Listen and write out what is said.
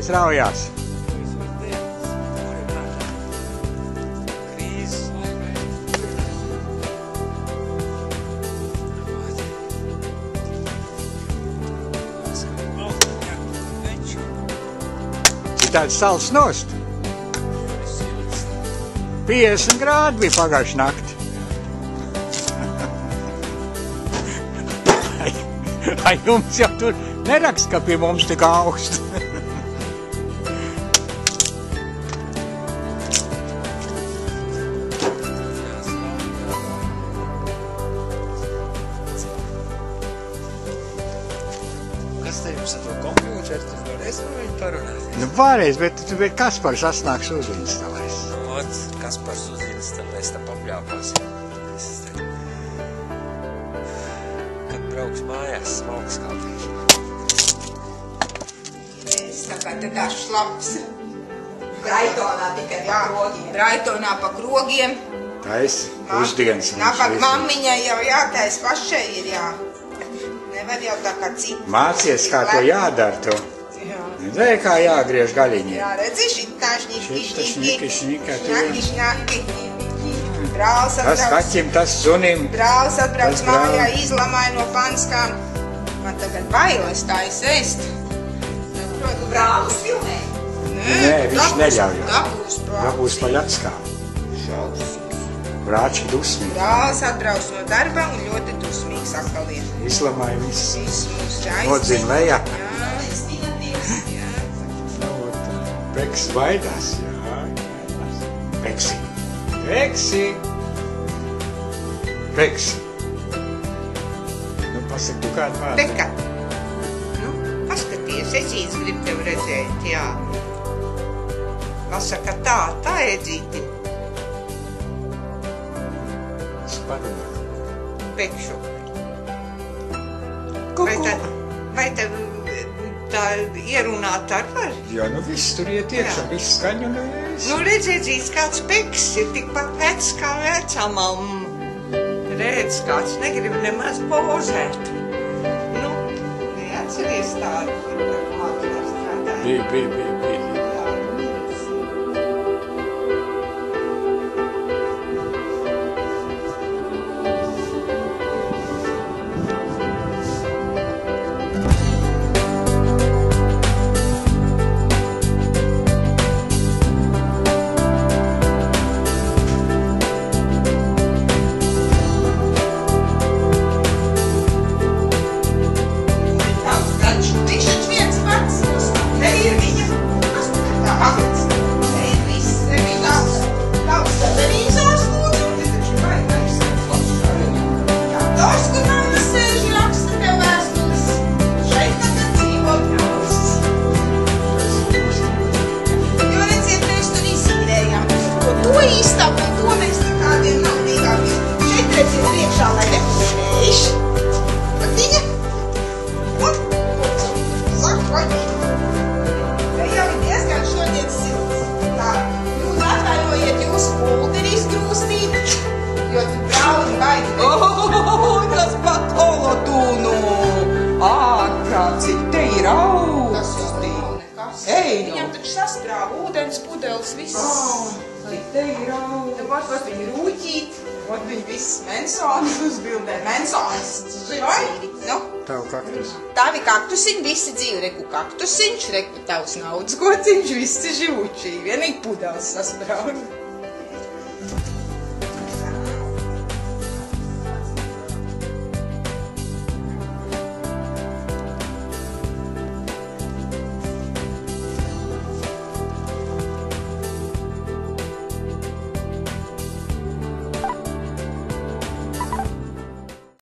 Kas raujās? Tāds sals nost. 50 grādi bija pagājuši nakti. Ai, jums jau tur nerakst, ka pie mums tik augst. Kas te jums ar to kompjūteru? Tu varēs ar viņu parunāt? Nu, varēs, bet Kaspars atnāks uzinstalēs. Ot, Kaspars uzinstalēs, tā papļāpās. Kad brauks mājās, smalks kaldīšu. Es tā kā te dažs labs. Braitonā tikai pa krogiem. Braitonā pa krogiem. Tais, pusdienas. Napak mammiņai jau jātais pašai ir jā. Nevar jau tā kā citi. Mācies, kā to jādara to. Zēj, kā jāgriež gaļiņi. Jā, redzi, šitā šņiki. Šņiki. Šņaki. Brālis Tas kaķim, tas sunim. Brālis atbrauc mājā, izlamāja no panskām. Man tagad bailes tā es ēst. Brālis filmē? Nē, viņš neļauj. Dabūs paļackā. Brāči dusmīgi. Brālis atbrauc no darba un ļoti dusmīgs atkal ir. Izlamāja viss. Viss mūs čais. Nodzina lejā. Jā. Peks baidās, jā. Peksi. Peksi. Nu, pasaka, tu kādu vārdu? Beka. Nu, paskaties, Edzītis grib tev redzēt, jā. Pasaka tā Edzīti. Parunā. Pekšu. Ko? Vai tev tā ierunāt ar var? Jā, nu viss tur iet iekšā, viss skaņu un viss. Nu, redz, kāds peks ir tikpat vecs kā vecā mamma. Redz, kāds negrib nemaz pozēt. Nu, neatceries tādu, kā mākslā strādāja. Bija. Cik te ir augsti. Viņam taču sasprāva ūdens pudeles viss. Cik te ir augsti. Vat viņi rūķīt, vat viņi viss mensānis uzbildē. Mensānis zvaigi. Nu? Tavu kaktus. Tavi kaktusiņi visi dzīvi. Reku kaktusiņš, reku tavs naudas gociņš, visi žūčī. Vienīgi pudeles sasprāva.